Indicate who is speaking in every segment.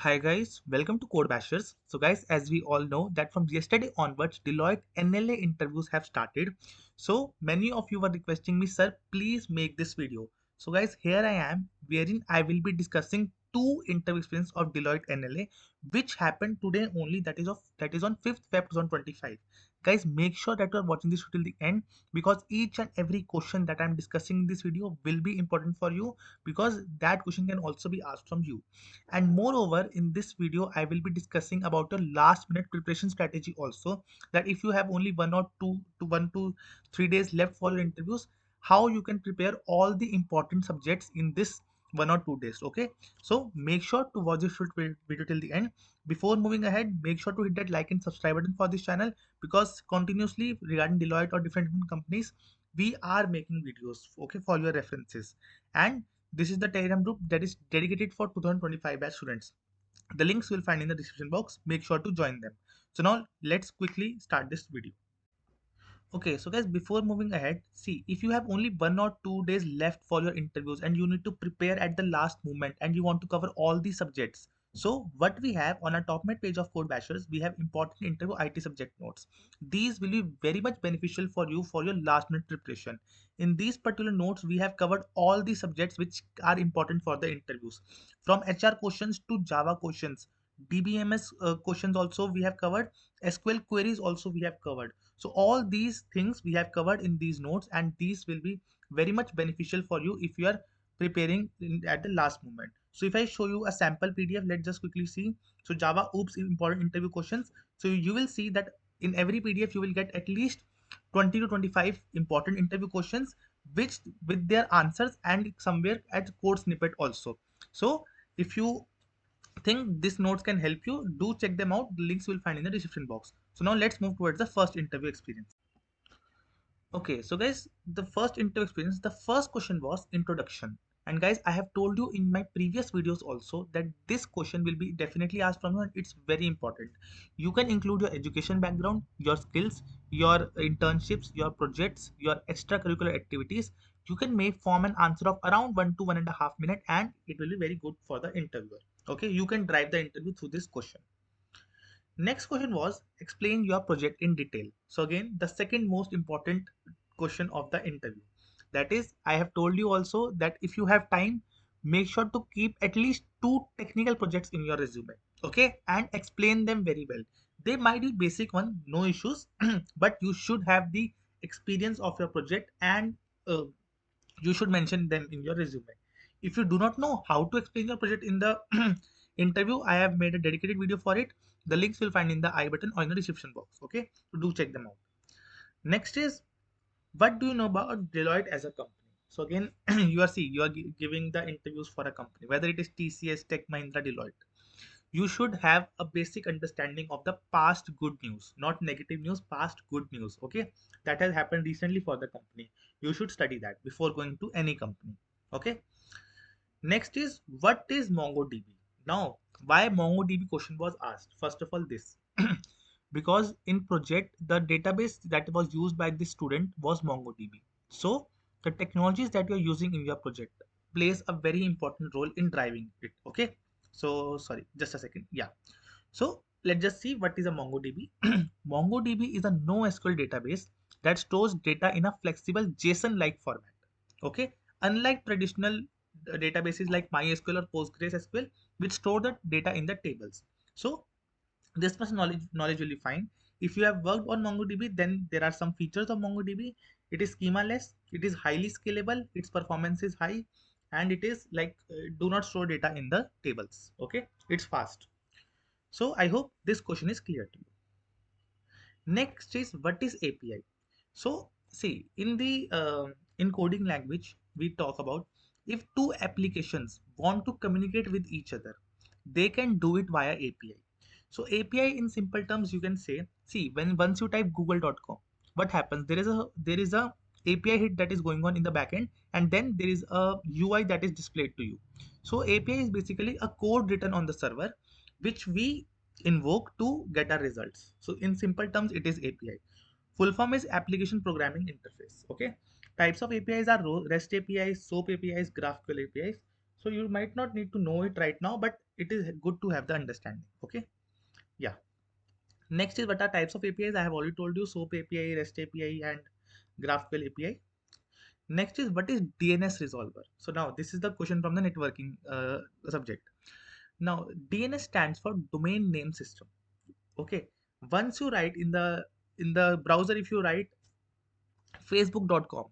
Speaker 1: Hi guys, welcome to Code Bashers. So guys, as we all know that from yesterday onwards, Deloitte NLA interviews have started. So many of you were requesting me, sir, please make this video. So guys, here I am, wherein I will be discussing two interview experience of Deloitte NLA, which happened today only. That is on 5th Feb 2025. Guys, make sure that you are watching this till the end because each and every question that I'm discussing in this video will be important for you because that question can also be asked from you. And moreover, in this video I will be discussing about a last minute preparation strategy also, that if you have only 1 to 3 days left for your interviews, how you can prepare all the important subjects in this 1 or 2 days. Okay, so make sure to watch this video till the end. Before moving ahead, make sure to hit that like and subscribe button for this channel because continuously regarding Deloitte or different companies we are making videos, okay, for your references. And this is the Telegram group that is dedicated for 2025 batch students. The links you will find in the description box. Make sure to join them. So now let's quickly start this video. Okay, so guys, before moving ahead, see, if you have only 1 or 2 days left for your interviews and you need to prepare at the last moment and you want to cover all the subjects. So what we have on our top mid page of Code Bashers, we have important interview IT subject notes. These will be very much beneficial for you for your last minute preparation. In these particular notes, we have covered all the subjects which are important for the interviews. From HR questions to Java questions, DBMS questions also we have covered, SQL queries also we have covered. So all these things we have covered in these notes, and these will be very much beneficial for you if you are preparing at the last moment. So if I show you a sample PDF, let's just quickly see. So Java OOPS important interview questions. So you will see that in every PDF you will get at least 20 to 25 important interview questions which with their answers and somewhere at code snippet also. So if you think these notes can help you, do check them out. The links you will find in the description box. So now let's move towards the first interview experience. Okay, so guys, the first interview experience, the first question was introduction. And guys, I have told you in my previous videos also that this question will be definitely asked from you and it's very important. You can include your education background, your skills, your internships, your projects, your extracurricular activities. You can make form an answer of around 1 to 1.5 minutes and it will be very good for the interviewer. Okay, you can drive the interview through this question. Next question was explain your project in detail. So again, the second most important question of the interview. That is, I have told you also that if you have time, make sure to keep at least two technical projects in your resume. Okay, and explain them very well. They might be basic one, no issues, but you should have the experience of your project and you should mention them in your resume. If you do not know how to explain your project in the interview, I have made a dedicated video for it. The links will find in the I button or in the description box. Okay, so do check them out. Next is, what do you know about Deloitte as a company? So again, you are giving the interviews for a company, whether it is TCS, Tech Mahindra, Deloitte. You should have a basic understanding of the past good news, not negative news, past good news. Okay, that has happened recently for the company. You should study that before going to any company. Okay, next is, what is MongoDB? Now, why MongoDB question was asked? First of all, this because in project the database that was used by the student was MongoDB. So the technologies that you are using in your project plays a very important role in driving it. Okay, so sorry, just a second. Yeah, so let's just see what is a MongoDB. MongoDB is a NoSQL database that stores data in a flexible JSON-like format. Okay, unlike traditional databases like MySQL or PostgreSQL, which store the data in the tables. So this much knowledge will be fine. If you have worked on MongoDB, then there are some features of MongoDB. It is schema-less, it is highly scalable, its performance is high, and it is like do not store data in the tables. Okay, it's fast. So I hope this question is clear to you. Next is, what is API? So see, in the in coding language, we talk about if two applications want to communicate with each other, they can do it via API. So API in simple terms, you can say, see, when once you type google.com, what happens? There is a API hit that is going on in the backend, and then there is a UI that is displayed to you. So API is basically a code written on the server, which we invoke to get our results. So in simple terms, it is API. Full form is application programming interface. Okay. Types of APIs are REST APIs, SOAP APIs, GraphQL APIs. So you might not need to know it right now, but it is good to have the understanding. Okay. Yeah. Next is what are types of APIs. I have already told you: SOAP API, REST API, and GraphQL API. Next is what is DNS resolver. So now this is the question from the networking subject. Now DNS stands for domain name system. Okay. Once you write in the browser, if you write facebook.com,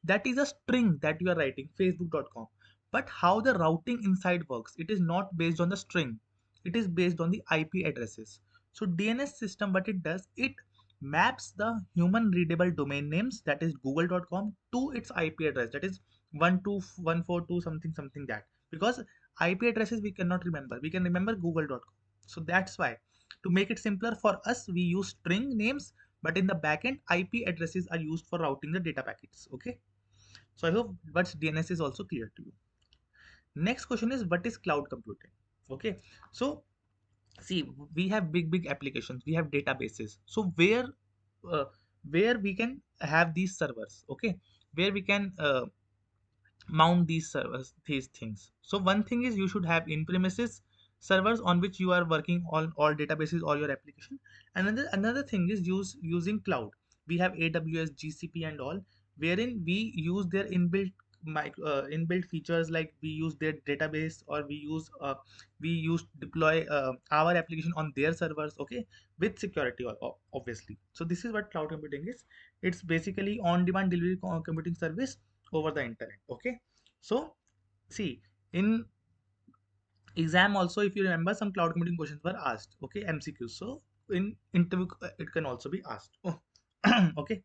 Speaker 1: that is a string that you are writing, facebook.com. But how the routing inside works, it is not based on the string, it is based on the IP addresses. So DNS system, what it does, it maps the human readable domain names, that is google.com, to its IP address, that is 12142 something something, that because IP addresses we cannot remember, we can remember google.com. So that's why, to make it simpler for us, we use string names, but in the backend, IP addresses are used for routing the data packets. Okay. So I hope what's DNS is also clear to you. Next question is what is cloud computing? Okay. So see, we have big applications, we have databases. So uh, where we can have these servers? Okay, where we can mount these servers, these things. So one thing is you should have in premises servers on which you are working on all databases or your application. Another thing is using cloud. We have AWS, GCP, and all, wherein we use their inbuilt features, like we use their database, or we use deploy our application on their servers. Okay, with security obviously. So this is what cloud computing is. It's basically on demand delivery computing service over the internet. Okay. So see, in exam also, if you remember, some cloud computing questions were asked. Okay, MCQs. So in interview it can also be asked. Oh. Okay.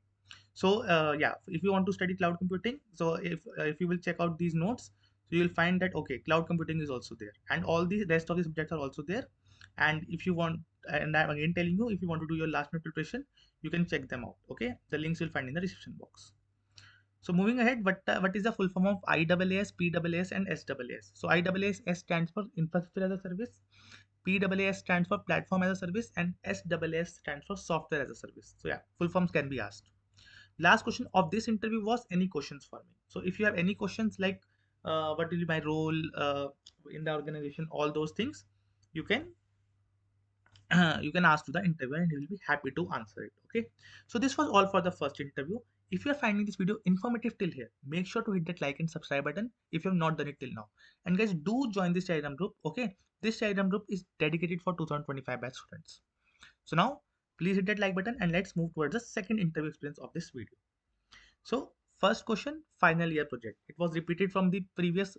Speaker 1: So yeah, if you want to study cloud computing, so if you will check out these notes, so you'll find that okay, cloud computing is also there, and all the rest of the subjects are also there. And if you want, and I'm again telling you, if you want to do your last minute preparation, you can check them out. Okay, the links you'll find in the description box. So moving ahead, what is the full form of IaaS, PaaS, and SaaS? So IaaS stands for infrastructure as a service, PaaS stands for platform as a service, and SaaS stands for software as a service. So yeah, full forms can be asked. Last question of this interview was any questions for me. So if you have any questions like what will be my role in the organization, all those things, you can you can ask to the interviewer and he will be happy to answer it. Okay. So this was all for the first interview. If you are finding this video informative till here, make sure to hit that like and subscribe button if you have not done it till now. And guys, do join this Telegram group. Okay. This Telegram group is dedicated for 2025 batch students. So now please hit that like button and let's move towards the second interview experience of this video. So first question, final year project. It was repeated from the previous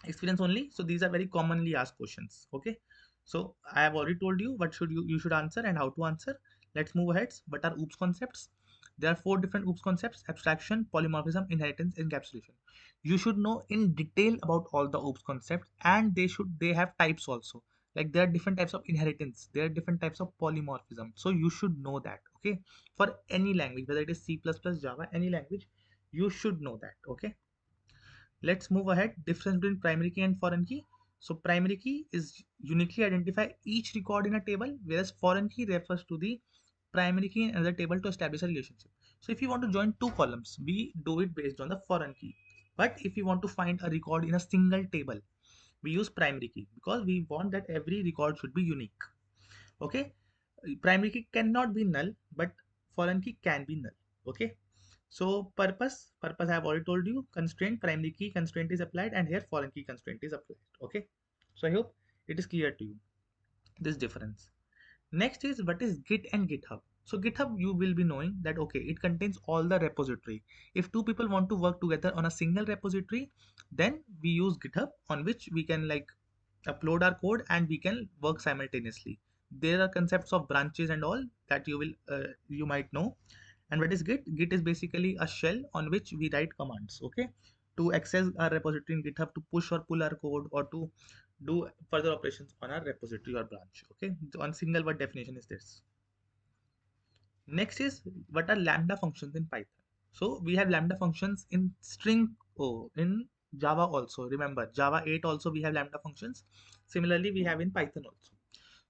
Speaker 1: experience only. So these are very commonly asked questions. Okay. So I have already told you what you should answer and how to answer. Let's move ahead. What are OOPS concepts? There are four different OOPS concepts: abstraction, polymorphism, inheritance, encapsulation. You should know in detail about all the OOPS concepts, and they have types also. Like there are different types of inheritance, there are different types of polymorphism. So you should know that. Okay. For any language, whether it is C++, Java, any language, you should know that. Okay. Let's move ahead. Difference between primary key and foreign key. So primary key is uniquely identify each record in a table, whereas foreign key refers to the primary key in another table to establish a relationship. So if you want to join two columns, we do it based on the foreign key. But if you want to find a record in a single table, we use primary key because we want that every record should be unique. Okay. Primary key cannot be null, but foreign key can be null. Okay. So purpose I have already told you. Constraint, primary key constraint is applied, and here foreign key constraint is applied. Okay. So I hope it is clear to you this difference. Next is what is Git and GitHub. So GitHub, you will be knowing that okay, it contains all the repository. If two people want to work together on a single repository, then we use GitHub, on which we can like upload our code and we can work simultaneously. There are concepts of branches and all that you might know. And what is Git? Git is basically a shell on which we write commands. Okay, to access our repository in GitHub, to push or pull our code, or to do further operations on our repository or branch. Okay, one single word definition is this. Next is what are lambda functions in Python. So we have lambda functions in string in Java also. Remember, Java 8 also we have lambda functions. Similarly, we have in Python also.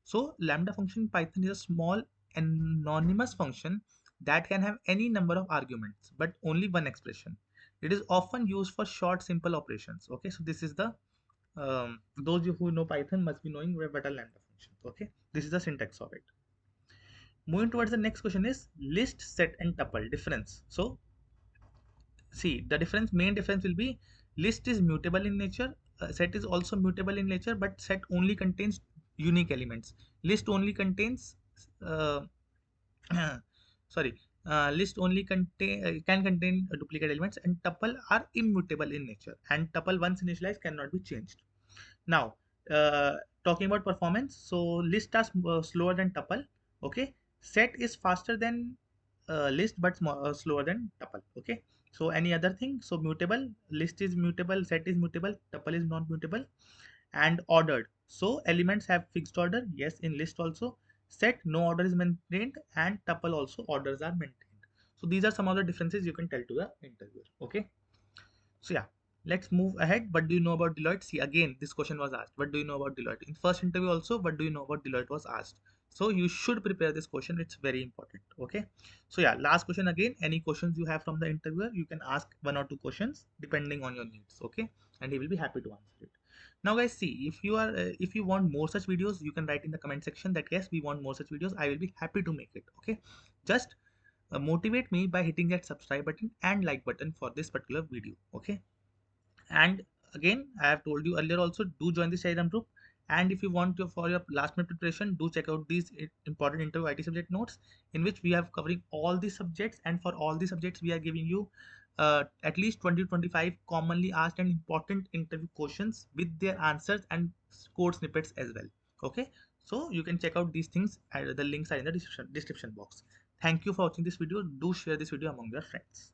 Speaker 1: So lambda function in Python is a small anonymous function that can have any number of arguments, but only one expression. It is often used for short, simple operations. Okay, so this is the Those you who know Python must be knowing what are lambda functions. Okay, this is the syntax of it. Moving towards the next question is list, set, and tuple difference. So see, the difference, main difference will be list is mutable in nature, set is also mutable in nature, but set only contains unique elements. List only contains uh, sorry, list only contain can contain duplicate elements, and tuple are immutable in nature, and tuple once initialized cannot be changed. Now, talking about performance, so list are slower than tuple. Okay, set is faster than list but slower than tuple. Okay, so any other thing? So mutable, list is mutable, set is mutable, tuple is not mutable, and ordered. So elements have fixed order. Yes, in list also. Set, no order is maintained, and tuple also orders are maintained. So these are some of the differences you can tell to the interviewer. Okay. So yeah, let's move ahead. What do you know about Deloitte? See, again, this question was asked. What do you know about Deloitte? In first interview also, what do you know about Deloitte was asked. So you should prepare this question. It's very important. Okay. So yeah, last question again. Any questions you have from the interviewer, you can ask one or two questions depending on your needs. Okay, and he will be happy to answer it. Now, guys, see, if you want more such videos, you can write in the comment section that yes, we want more such videos. I will be happy to make it. Okay, just motivate me by hitting that subscribe button and like button for this particular video. Okay, and again, I have told you earlier also, do join this Telegram group. And if you want to for your last minute preparation, do check out these important interview IT subject notes, in which we have covering all the subjects, and for all the subjects we are giving you at least 20 to 25 commonly asked and important interview questions with their answers and code snippets as well. Okay, so you can check out these things, the links are in the description box. Thank you for watching this video. Do share this video among your friends.